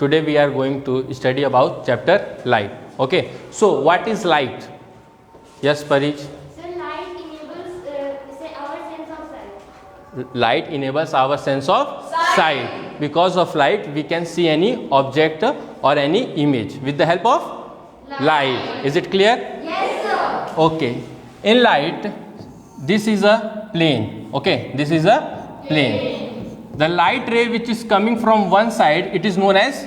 Today we are going to study about chapter light. Okay, so what is light? Yes, Parij. So light enables our sense of sight. Light enables our sense of sight. Because of light we can see any object or any image with the help of light. Is it clear? Yes, sir. Okay, in light this is a plane. Okay, this is a plane. The light ray which is coming from one side, it is known as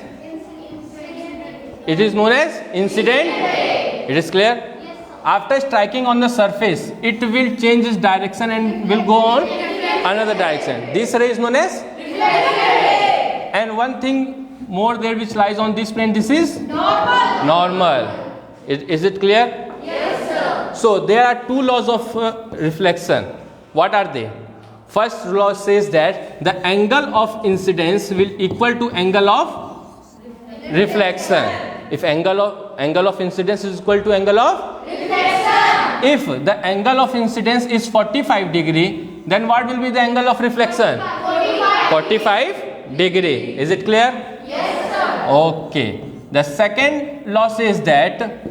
incident ray. It is clear? Yes, sir. After striking on the surface, it will change its direction and will go on another direction. This ray is known as and one thing more there which lies on this plane, this is normal. Is it clear? Yes, sir. So there are two laws of reflection. What are they? First law says that the angle of incidence will equal to angle of reflection. If angle of incidence is equal to angle of Reflection. if the angle of incidence is 45 degree, then what will be the angle of reflection? 45 degree. Is it clear? Yes, sir. Okay. The second law says that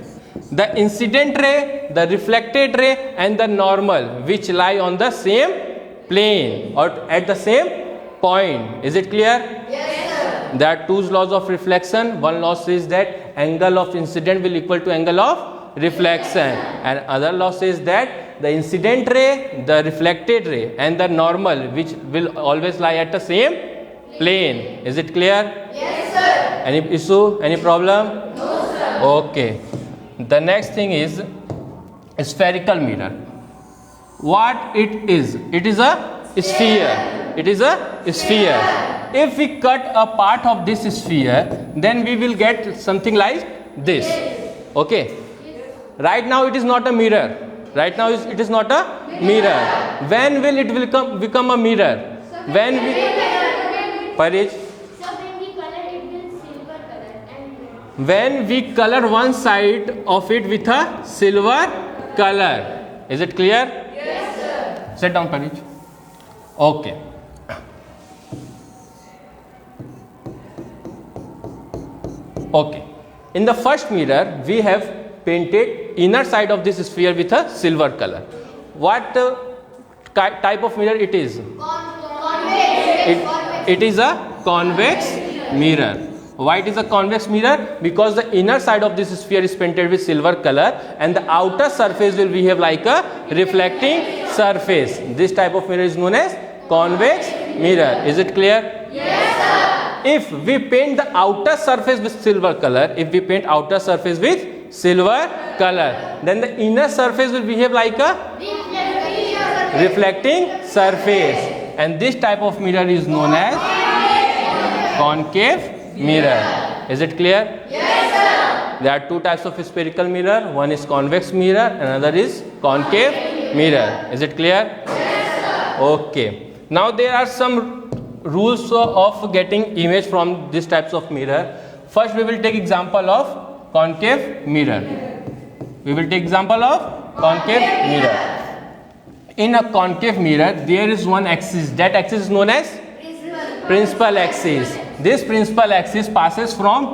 the incident ray, the reflected ray and the normal which lie on the same plane or at the same point. Is it clear? Yes, sir. There are two laws of reflection. One law says that angle of incident will equal to angle of reflection, and other law says that the incident ray, the reflected ray and the normal which will always lie at the same plane. Is it clear? Yes, sir. Any issue? Any problem? No, sir. Okay. The next thing is spherical mirror. What it is? It is a sphere. It is a sphere. If we cut a part of this sphere, then we will get something like this. Okay. Right now it is not a mirror. Right now it is not a mirror. When will it become a mirror? When we Parij, So when we color it will silver color and when we color one side of it with a silver color. Is it clear? yes, sir. Sit down, Parij. Okay. Okay. In the first mirror, we have painted inner side of this sphere with a silver color. What type of mirror it is? It is a convex mirror. Why it is a convex mirror? Because the inner side of this sphere is painted with silver color and the outer surface will behave like a reflecting surface. This type of mirror is known as convex mirror. Is it clear? Yes, sir. If we paint the outer surface with silver color, then the inner surface will behave like a reflecting surface. And this type of mirror is known as concave mirror. Is it clear? Yes, sir. There are two types of spherical mirror. One is convex mirror, another is concave mirror. Is it clear? Yes, sir. Okay. Now there are some rules of getting image from these types of mirror. First we will take example of concave mirror. In a concave mirror, there is one axis. That axis is known as principal axis. This principal axis passes from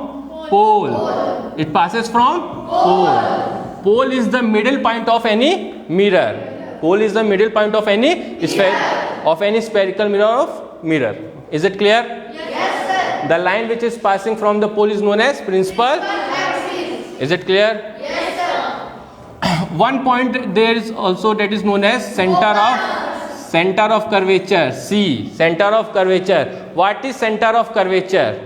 pole. It passes from pole. Pole is the middle point of any mirror. Pole is the middle point of any spherical mirror. Is it clear? Yes, sir. The line which is passing from the pole is known as principal. Axis. Is it clear? Yes, sir. One point there is also that is known as center of curvature. C, center of curvature. What is center of curvature?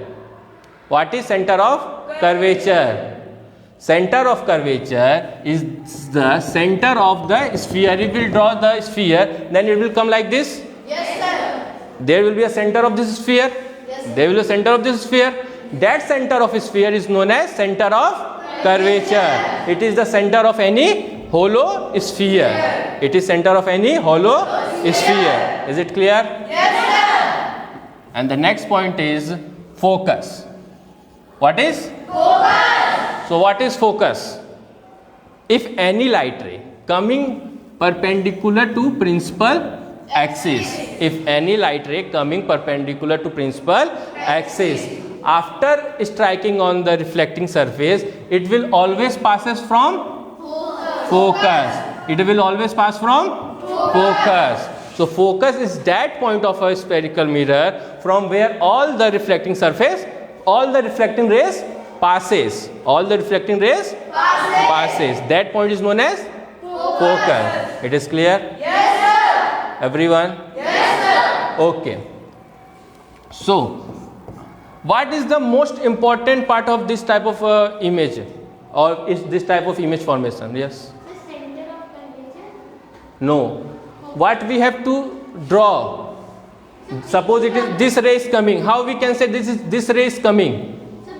Center of curvature is the center of the sphere. If we draw the sphere, then it will come like this. Yes, sir. There will be a center of this sphere. There will be a center of this sphere. That center of sphere is known as center of curvature. It is the center of any hollow sphere. It is center of any hollow sphere. Is it clear? Yes, sir. And the next point is focus. What is? Focus. So what is focus? If any light ray coming perpendicular to principal axis, if any light ray coming perpendicular to principal axis after striking on the reflecting surface, it will always passes from focus. It will always pass from focus. So focus is that point of a spherical mirror from where all the reflecting surface, all the reflecting rays passes. All the reflecting rays passes. That point is known as focus. It is clear? Yes, sir. Everyone? Yes, sir. Okay. So, what is the most important part of this type of image, or is this type of image formation? Yes? The center of curvature. No. What we have to draw? Suppose it is this ray is coming. How we can say this ray is coming? Sir,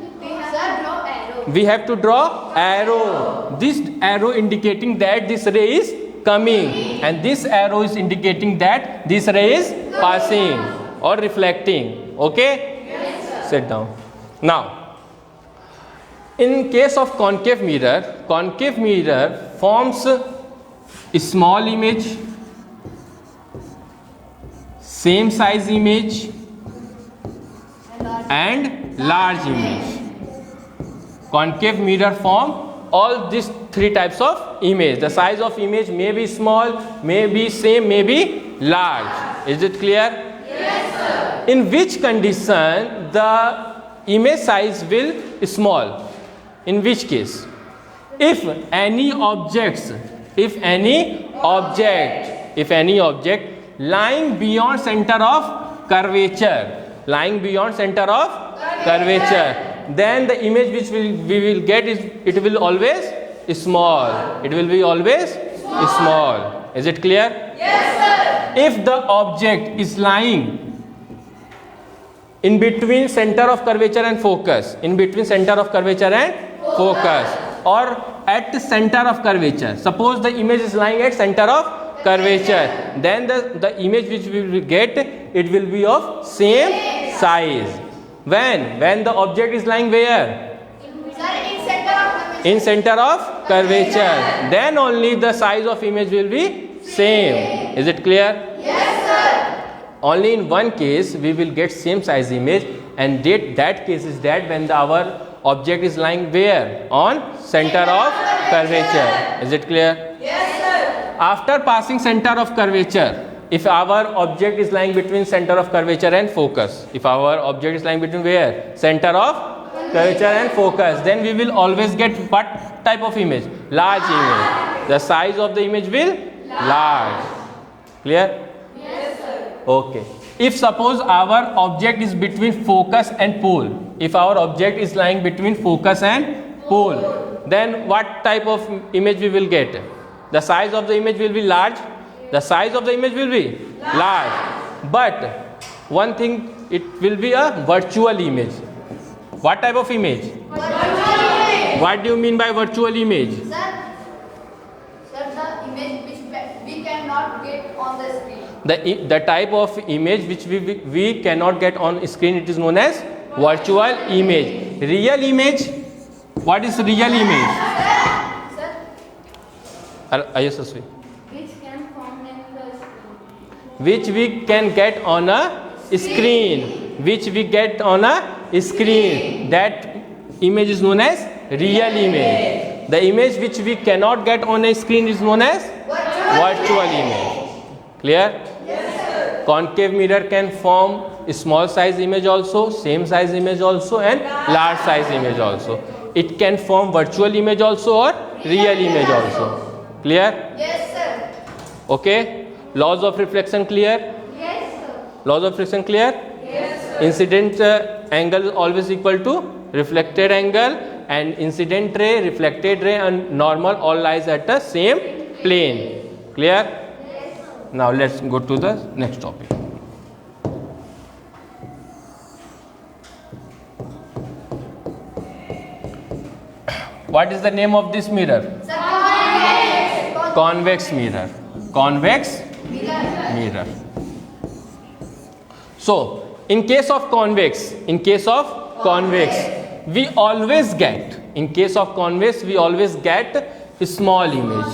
draw arrow. We have to draw arrow. This arrow indicating that this ray is coming, and this arrow is indicating that this ray is passing or reflecting. Okay? Yes, sir. Sit down. Now, in case of concave mirror forms a small image, same size image, and large image. Concave mirror form all these three types of image. The size of image may be small, may be same, may be large. Is it clear? Yes, sir. In which condition the image size will small? In which case? If any object lying beyond center of curvature, then the image which we will get is, it will always small. It will be always small. Is it clear? Yes, sir. If the object is lying in between center of curvature and focus, or at the center of curvature, suppose the image is lying at center of curvature, then the image which we will get, it will be of same size. When the object is lying where? Sir, In center of curvature, then only the size of image will be same. Is it clear? Yes, sir. Only in one case we will get same size image, and that case is that when our object is lying where? On center of curvature. Is it clear? Yes, sir. After passing center of curvature, if our object is lying between center of curvature and focus, if our object is lying between where? Center of curvature and focus, then we will always get what type of image? Large image. The size of the image will large. Clear? Yes, sir. Okay. If suppose our object is between focus and pole, if our object is lying between focus and pole, then what type of image we will get? The size of the image will be large. The size of the image will be large. But one thing, it will be a virtual image. What type of image? What do you mean by virtual image? Sir, the image which we cannot get on the screen. The type of image which we cannot get on screen, it is known as virtual image. Real image, what is real image? Sir, Yes, Aswi. Which can form in the screen. Which we can get on a screen. Which we get on a screen. That image is known as real image. The image which we cannot get on a screen is known as virtual image. Clear? Concave mirror can form a small size image also, same size image also, and large size image also. It can form virtual image also or real image also. Clear? yes, sir. Okay. Laws of reflection clear? Yes, sir. Laws of reflection clear? Yes, sir. Incident angle is always equal to reflected angle, and incident ray, reflected ray, and normal all lies at the same plane. Clear? Now let's go to the next topic. What is the name of this mirror? Convex mirror. Convex mirror. So, in case of convex, we always get, a small image.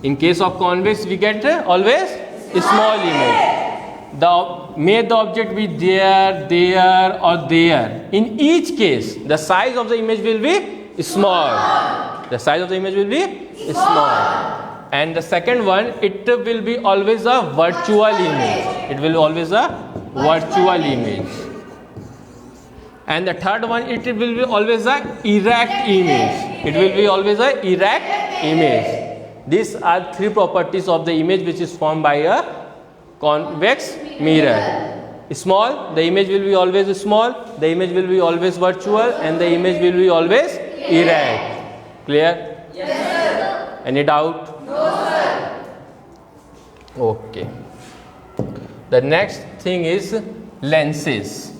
In case of convex, we get always a small image. The may the object be there, there or there. In each case, the size of the image will be small. The size of the image will be small. And the second one, it will be always a virtual image. It will always a virtual image. And the third one, it will be always a erect image. It will be always a erect image. These are three properties of the image which is formed by a convex mirror. Small, the image will be always small, the image will be always virtual, and the image will be always erect. Clear? Yes, sir. Any doubt? No, sir. Okay. The next thing is lenses.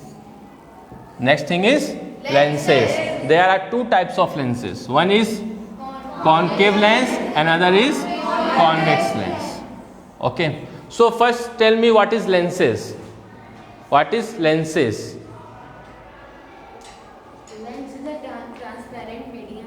Next thing is lenses. There are two types of lenses. One is concave lens, another is convex lens. Okay. So first tell me what is lenses. What is lenses? Lens is a transparent medium.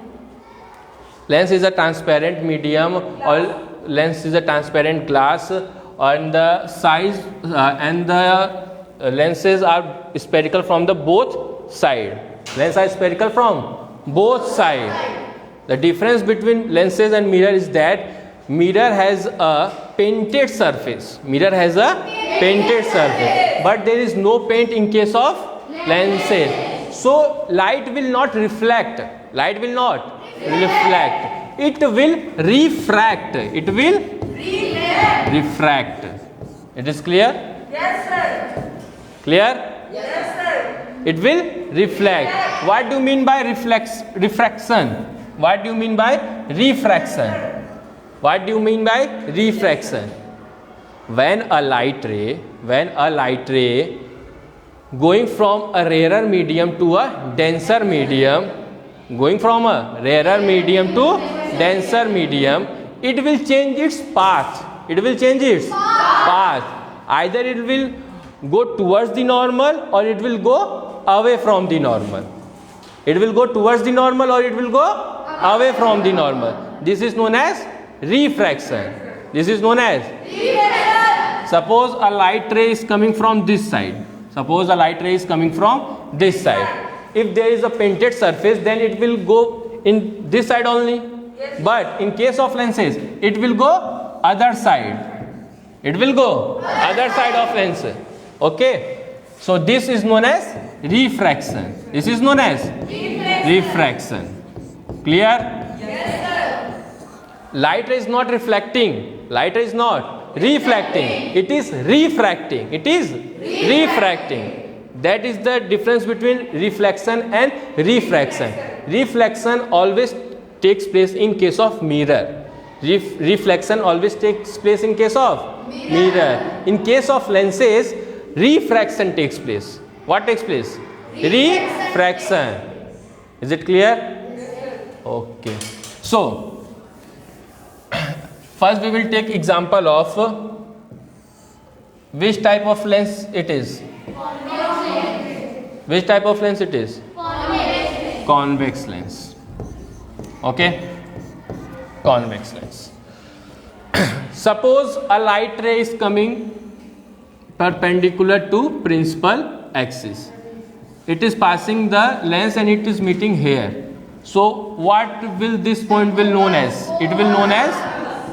Lens is a transparent medium, or lens is a transparent glass, and the size and the lenses are spherical from the both side. Lenses are spherical from both side. The difference between lenses and mirror is that mirror has a painted surface. Mirror has a painted surface, but there is no paint in case of lenses. So light will not reflect. Light will not reflect. It will refract. It will refract. It is clear? Yes, sir. Clear? Yes, sir. It will reflect. What do you mean by refraction? What do you mean by refraction? What do you mean by refraction? When a light ray going from a rarer medium to a denser medium, going from a rarer medium to denser medium, it will change its path. It will change its path. Either it will go towards the normal or it will go away from the normal. It will go towards the normal or it will go away from the normal. This is known as refraction. This is known as refraction. Suppose a light ray is coming from this side. Suppose a light ray is coming from this side. If there is a painted surface, then it will go in this side only. But in case of lenses, it will go other side. It will go other side of lens. Okay. So this is known as refraction. This is known as refraction. Clear? Yes, sir. Light ray is not reflecting. Light ray is not reflecting. It is refracting. It is refracting. That is the difference between reflection and refraction. Reflection always takes place in case of mirror. Reflection always takes place in case of mirror. In case of lenses, refraction takes place. What takes place? Refraction. Is it clear? Okay. So, first we will take example of which type of lens it is. Which type of lens it is? Convex lens. Okay. Convex lens. Suppose a light ray is coming perpendicular to principal axis. It is passing the lens and it is meeting here. So what will this point will known as? It will known as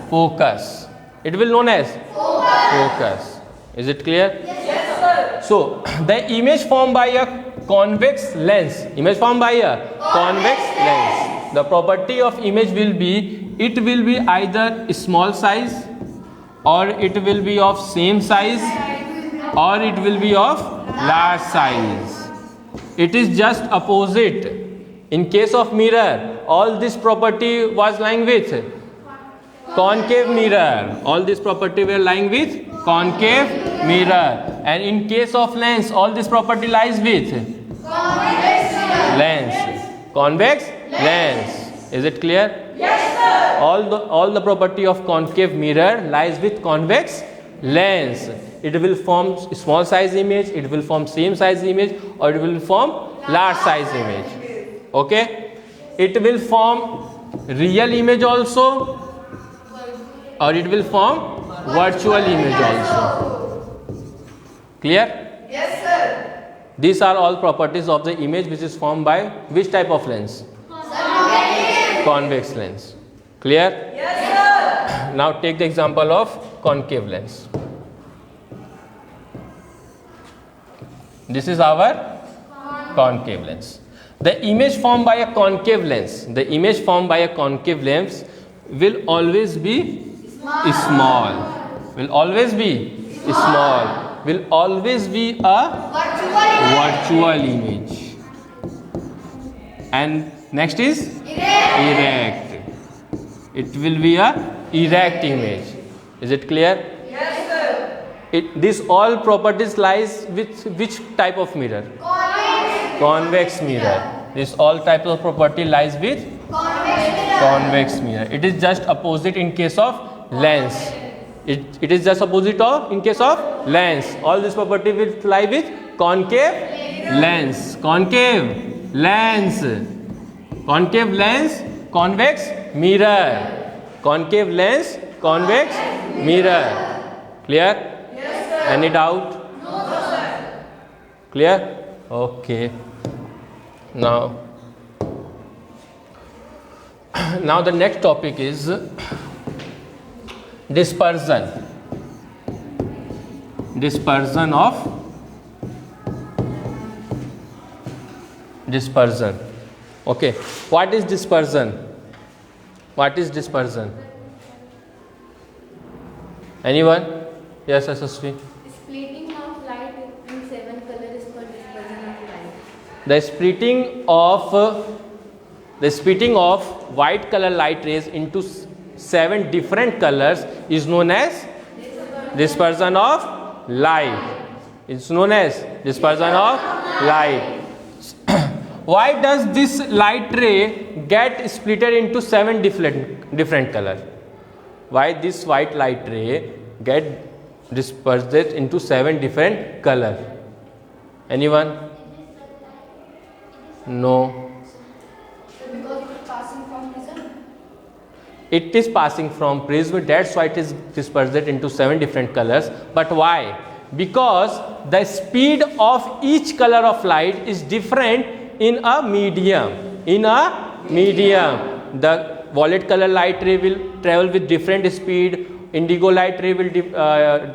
focus. It will known as focus. Is it clear? Yes, sir. So the image formed by a convex lens. Image formed by a convex lens. The property of image will be, it will be either small size, or it will be of same size, or it will be of large size. It is just opposite. In case of mirror, all this property was lying with concave mirror. All this property were lying with concave mirror. And in case of lens, all this property lies with lens. Convex lens. Is it clear? Yes, sir. All the property of concave mirror lies with convex lens. It will form small size image, it will form same size image, or it will form large size image. Okay. It will form real image also, or it will form virtual image also. Clear? Yes, sir. These are all properties of the image which is formed by which type of lens? Convex lens. Clear? Yes, sir. Now take the example of concave lens. This is our concave lens. The image formed by a concave lens, will always be small. Will always be small. Will always be a virtual image. And next is erect. It will be a erect image. Is it clear? Yes, sir. This all properties lies with which type of mirror? Convex mirror. This all types of property lies with convex mirror. It is just opposite in case of lens. It is just opposite of in case of lens. All this property will lie with concave lens. Concave lens. Concave lens, convex mirror. Concave lens, convex mirror. Clear? Yes, sir. Any doubt? No, sir. Clear? Okay. Now the next topic is dispersion. Dispersion. Okay. What is dispersion? What is dispersion? Anyone? Yes, Asasvi. Splitting of light in 7 colors is called dispersion of light. The splitting of white color light rays into 7 different colors is known as dispersion of light. It's known as dispersion of light. Why does this light ray get split into 7 different colors? Why this white light ray get dispersed into 7 different colors? Anyone? No. Because it is passing from prism. It is passing from prism, that's why it is dispersed into 7 different colors. But why? Because the speed of each color of light is different in a medium. The violet color light ray will travel with different speed, indigo light ray will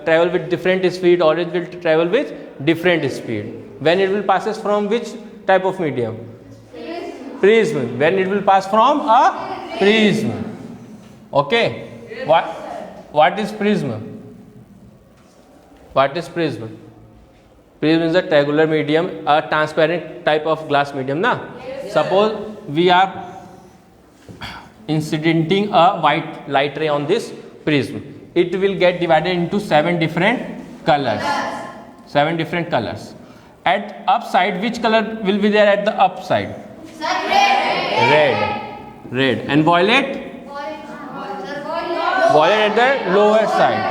travel with different speed, orange will travel with different speed. When it will passes from which type of medium? Prism. When it will pass from a prism. Okay. What is prism? What is prism? Prism is a triangular medium, a transparent type of glass medium. Suppose we are incidenting a white light ray on this prism. It will get divided into 7 different colors. 7 different colors. At upside, which color will be there at the upside? Red. And violet? Violet at the lower side.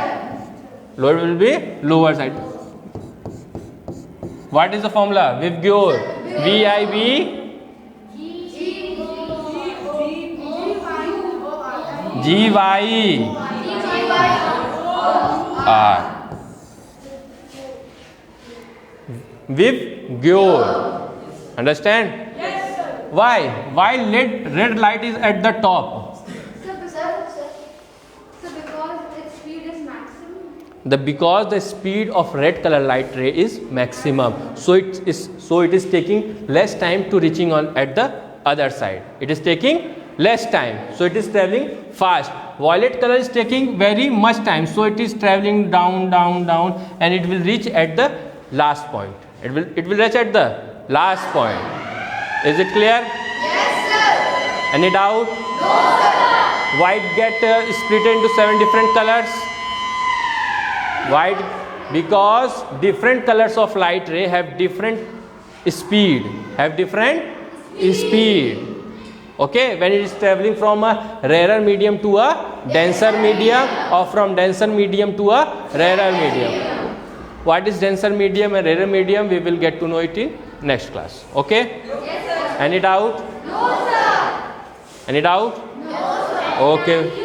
Lower will be lower side. What is the formula? VIBGYOR. VIB GY R. VIBGYOR. Understand? Yes, sir. Why? Why red light is at the top? Because the speed of red color light ray is maximum, so it is taking less time to reaching on at the other side. It is taking less time, so it is traveling fast. Violet color is taking very much time, so it is traveling down, and it will reach at the last point. It will reach at the last point. Is it clear? Yes, sir. Any doubt? No, sir. White get split into 7 different colors. White, because different colors of light ray have different speed. Okay, when it is traveling from a rarer medium to a denser medium, or from denser medium to a rarer medium. What is denser medium and rarer medium? We will get to know it in next class. Okay? Yes, sir. Any doubt? No, sir. Any doubt? No, sir. Okay.